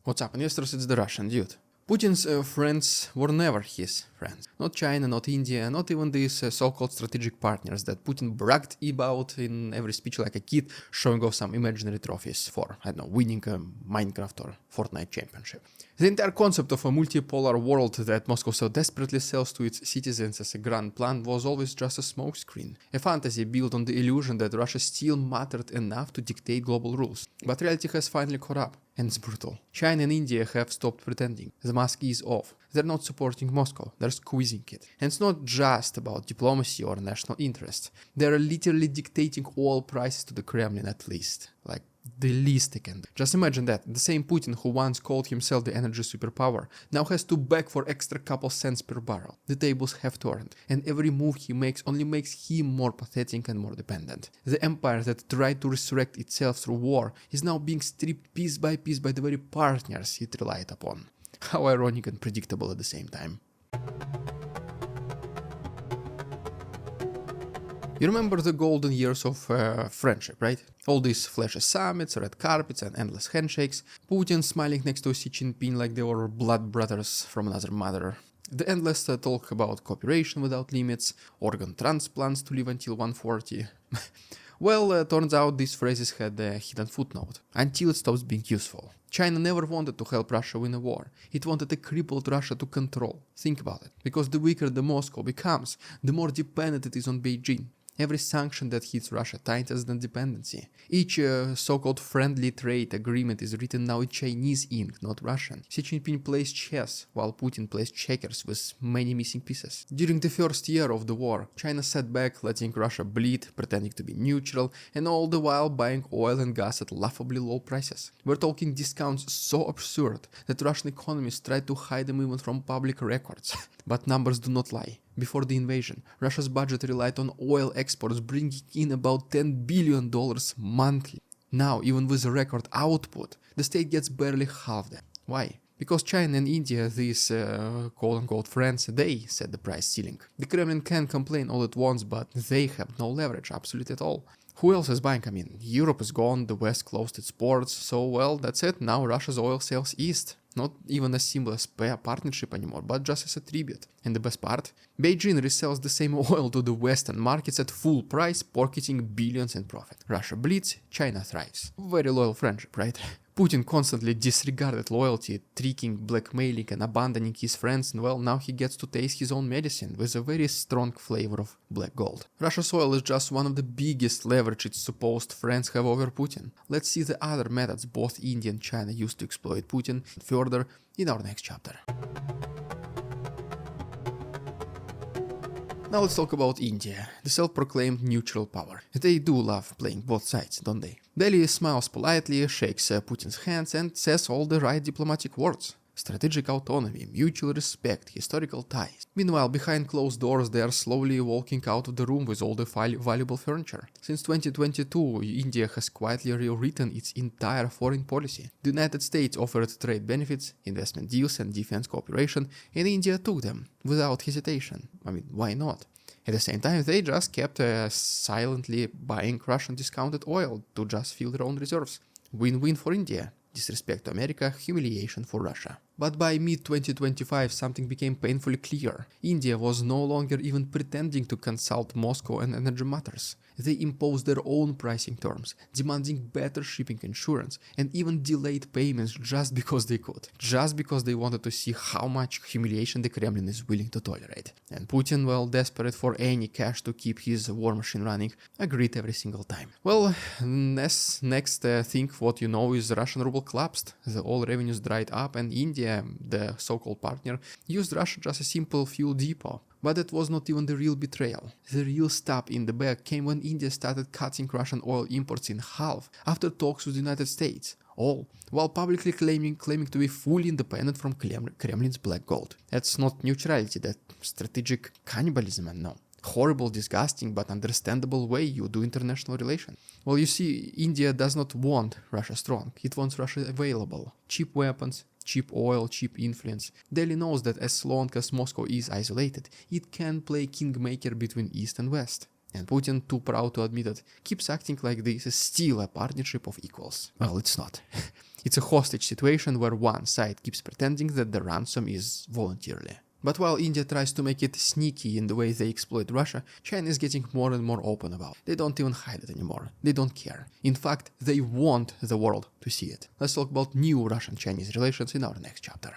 What's up, investors? It's the Russian dude. Putin's friends were never his friends. Not China, not India, not even these so-called strategic partners that Putin bragged about in every speech like a kid, showing off some imaginary trophies for, I don't know, winning a Minecraft or Fortnite championship. The entire concept of a multipolar world that Moscow so desperately sells to its citizens as a grand plan was always just a smokescreen, a fantasy built on the illusion that Russia still mattered enough to dictate global rules. But reality has finally caught up, and it's brutal. China and India have stopped pretending. The mask is off. They're not supporting Moscow, they're squeezing it. And it's not just about diplomacy or national interest. They're literally dictating oil prices to the Kremlin at least. Like, the least they can do. Just imagine that. The same Putin who once called himself the energy superpower now has to beg for extra couple cents per barrel. The tables have turned, and every move he makes only makes him more pathetic and more dependent. The empire that tried to resurrect itself through war is now being stripped piece by piece by the very partners it relied upon. How ironic and predictable at the same time. You remember the golden years of friendship, right? All these flashy summits, red carpets and endless handshakes, Putin smiling next to Xi Jinping like they were blood brothers from another mother. The endless talk about cooperation without limits, organ transplants to live until 140. Well, turns out these phrases had a hidden footnote, until it stops being useful. China never wanted to help Russia win a war. It wanted a crippled Russia to control. Think about it. Because the weaker the Moscow becomes, the more dependent it is on Beijing. Every sanction that hits Russia tightens the dependency. Each so-called friendly trade agreement is written now in Chinese ink, not Russian. Xi Jinping plays chess, while Putin plays checkers with many missing pieces. During the first year of the war, China sat back, letting Russia bleed, pretending to be neutral, and all the while buying oil and gas at laughably low prices. We're talking discounts so absurd that Russian economists tried to hide them even from public records. But numbers do not lie. Before the invasion, Russia's budget relied on oil exports bringing in about $10 billion monthly. Now, even with record output, the state gets barely half that. Why? Because China and India, these quote-unquote friends, they set the price ceiling. The Kremlin can complain all at once, but they have no leverage, absolutely at all. Who else is buying? I mean, Europe is gone, the West closed its ports, so well, that's it, now Russia's oil sails east. Not even a symbol as a partnership anymore, but just as a tribute. And the best part? Beijing resells the same oil to the Western markets at full price, pocketing billions in profit. Russia bleeds, China thrives. Very loyal friendship, right? Putin constantly disregarded loyalty, tricking, blackmailing and abandoning his friends, and well, now he gets to taste his own medicine with a very strong flavor of black gold. Russia's oil is just one of the biggest leverage its supposed friends have over Putin. Let's see the other methods both India and China used to exploit Putin further in our next chapter. Now let's talk about India, the self-proclaimed neutral power. They do love playing both sides, don't they? Delhi smiles politely, shakes Putin's hands and says all the right diplomatic words. Strategic autonomy, mutual respect, historical ties. Meanwhile, behind closed doors, they are slowly walking out of the room with all the valuable furniture. Since 2022, India has quietly rewritten its entire foreign policy. The United States offered trade benefits, investment deals and defense cooperation, and India took them, without hesitation. I mean, why not? At the same time, they just kept silently buying Russian discounted oil to just fill their own reserves. Win-win for India. Disrespect to America, humiliation for Russia. But by mid-2025 something became painfully clear. India was no longer even pretending to consult Moscow on energy matters. They imposed their own pricing terms, demanding better shipping insurance, and even delayed payments just because they could. Just because they wanted to see how much humiliation the Kremlin is willing to tolerate. And Putin, well, desperate for any cash to keep his war machine running, agreed every single time. Well, next thing what you know is Russian ruble collapsed. The oil revenues dried up and India, the so-called partner, used Russia just a simple fuel depot. But that was not even the real betrayal. The real stab in the back came when India started cutting Russian oil imports in half after talks with the United States. All while publicly claiming to be fully independent from Kremlin's black gold. That's not neutrality, that's strategic cannibalism, and no. Horrible, disgusting, but understandable way you do international relations. Well, you see, India does not want Russia strong. It wants Russia available. Cheap weapons, cheap oil, cheap influence. Delhi knows that as long as Moscow is isolated, it can play kingmaker between East and West. And Putin, too proud to admit it, keeps acting like this is still a partnership of equals. Well, it's not. It's a hostage situation where one side keeps pretending that the ransom is voluntarily. But while India tries to make it sneaky in the way they exploit Russia, China is getting more and more open about it. They don't even hide it anymore. They don't care. In fact, they want the world to see it. Let's talk about new Russian-Chinese relations in our next chapter.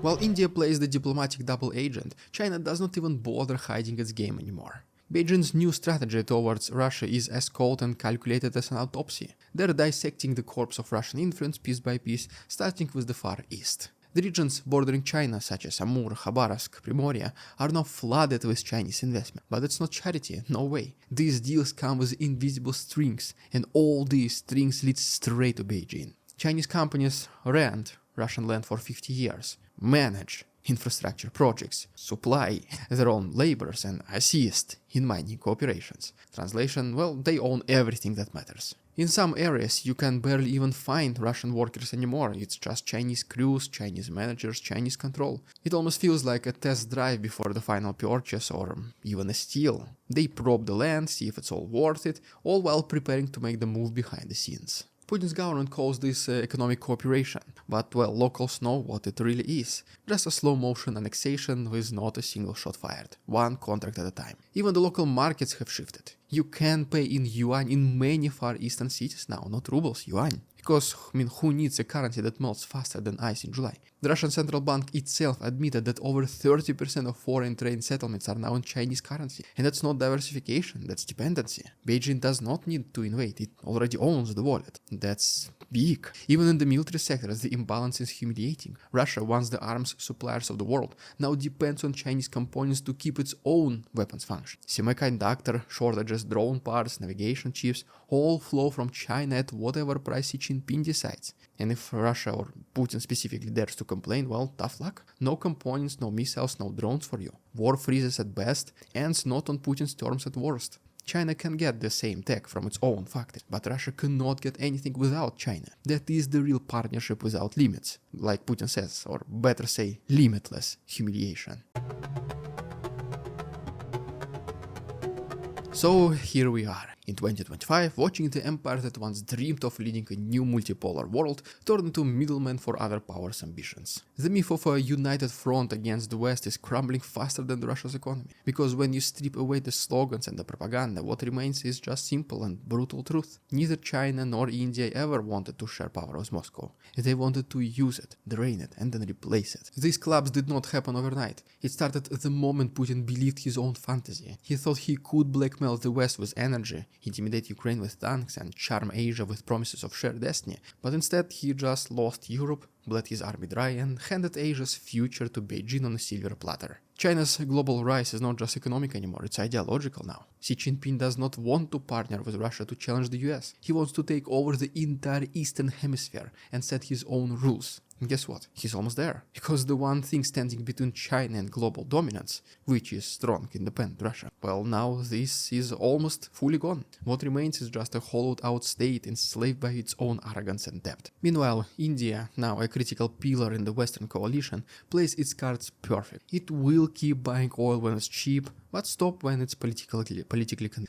While India plays the diplomatic double agent, China does not even bother hiding its game anymore. Beijing's new strategy towards Russia is as cold and calculated as an autopsy. They're dissecting the corpse of Russian influence piece by piece, starting with the Far East. The regions bordering China, such as Amur, Khabarovsk, Primoria, are now flooded with Chinese investment. But it's not charity, no way. These deals come with invisible strings, and all these strings lead straight to Beijing. Chinese companies rent Russian land for 50 years, manage infrastructure projects, supply their own laborers, and assist in mining operations. Translation, well, they own everything that matters. In some areas, you can barely even find Russian workers anymore. It's just Chinese crews, Chinese managers, Chinese control. It almost feels like a test drive before the final purchase or even a steal. They probe the land, see if it's all worth it, all while preparing to make the move behind the scenes. Putin's government calls this economic cooperation, but, well, locals know what it really is. Just a slow-motion annexation with not a single shot fired, one contract at a time. Even the local markets have shifted. You can pay in yuan in many Far Eastern cities now, not rubles, yuan. Because, who needs a currency that melts faster than ice in July? The Russian central bank itself admitted that over 30% of foreign trade settlements are now in Chinese currency. And that's not diversification, that's dependency. Beijing does not need to invade, it already owns the wallet. That's big. Even in the military sectors, the imbalance is humiliating. Russia, once the arms suppliers of the world, now depends on Chinese components to keep its own weapons function. Semiconductor shortages, drone parts, navigation chips, all flow from China at whatever price Xi Jinping decides. And if Russia or Putin specifically dares to complain, well, tough luck. No components, no missiles, no drones for you. War freezes at best, ends not on Putin's terms at worst. China can get the same tech from its own factories, but Russia cannot get anything without China. That is the real partnership without limits, like Putin says, or better say, limitless humiliation. So here we are, in 2025, watching the empire that once dreamed of leading a new multipolar world turn into middlemen for other powers' ambitions. The myth of a united front against the West is crumbling faster than Russia's economy, because when you strip away the slogans and the propaganda, what remains is just simple and brutal truth. Neither China nor India ever wanted to share power with Moscow. They wanted to use it, drain it, and then replace it. These collapse did not happen overnight. It started the moment Putin believed his own fantasy. He thought he could blackmail the West with energy, intimidate Ukraine with tanks, and charm Asia with promises of shared destiny, but instead he just lost Europe, bled his army dry, and handed Asia's future to Beijing on a silver platter. China's global rise is not just economic anymore, it's ideological now. Xi Jinping does not want to partner with Russia to challenge the US. He wants to take over the entire Eastern Hemisphere and set his own rules. And guess what? He's almost there. Because the one thing standing between China and global dominance, which is strong, independent Russia, well, now this is almost fully gone. What remains is just a hollowed out state enslaved by its own arrogance and debt. Meanwhile, India, now a critical pillar in the Western coalition, plays its cards perfect. It will keep buying oil when it's cheap, but stop when it's politically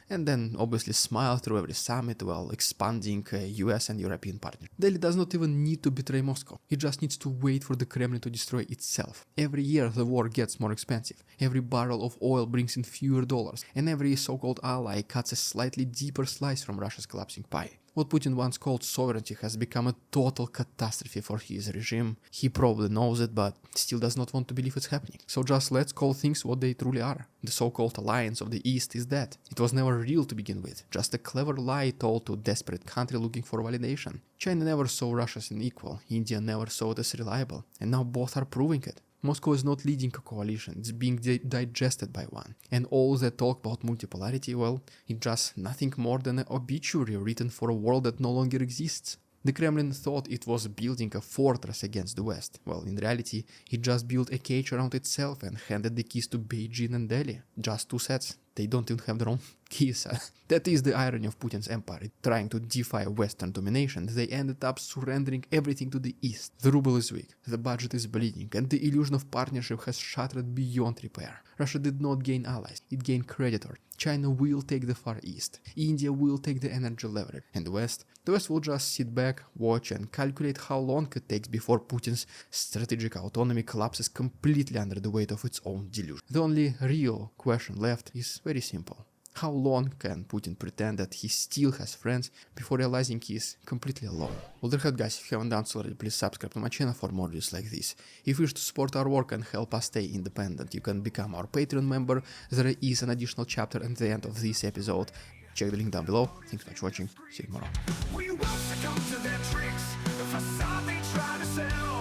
and then obviously smile through every summit while expanding US and European partners. Delhi does not even need to betray Moscow. It just needs to wait for the Kremlin to destroy itself. Every year the war gets more expensive. Every barrel of oil brings in fewer dollars, and every so-called ally cuts a slightly deeper slice from Russia's collapsing pie. What Putin once called sovereignty has become a total catastrophe for his regime. He probably knows it, but still does not want to believe it's happening. So just let's call things what they truly are. The so-called alliance of the East is dead. It was never real to begin with, just a clever lie told to a desperate country looking for validation. China never saw Russia as an equal, India never saw it as reliable, and now both are proving it. Moscow is not leading a coalition, it's being digested by one. And all that talk about multipolarity, well, it's just nothing more than an obituary written for a world that no longer exists. The Kremlin thought it was building a fortress against the West. Well, in reality, it just built a cage around itself and handed the keys to Beijing and Delhi. Just two sets, They don't even have their own keys. That is the irony of Putin's empire. Trying to defy Western domination, they ended up surrendering everything to the East. The ruble is weak, the budget is bleeding, and the illusion of partnership has shattered beyond repair. Russia did not gain allies, it gained creditors. China will take the Far East. India will take the energy leverage. And the West will just sit back, watch, and calculate how long it takes before Putin's strategic autonomy collapses completely under the weight of its own delusion. The only real question left is very simple. How long can Putin pretend that he still has friends before realizing he is completely alone? Well, there you guys, if you haven't done so already, please subscribe to my channel for more videos like this. If you wish to support our work and help us stay independent, you can become our Patreon member. There is an additional chapter at the end of this episode. Check the link down below. Thanks so much for watching. See you tomorrow. We won't succumb to their tricks, the facade they try to sell.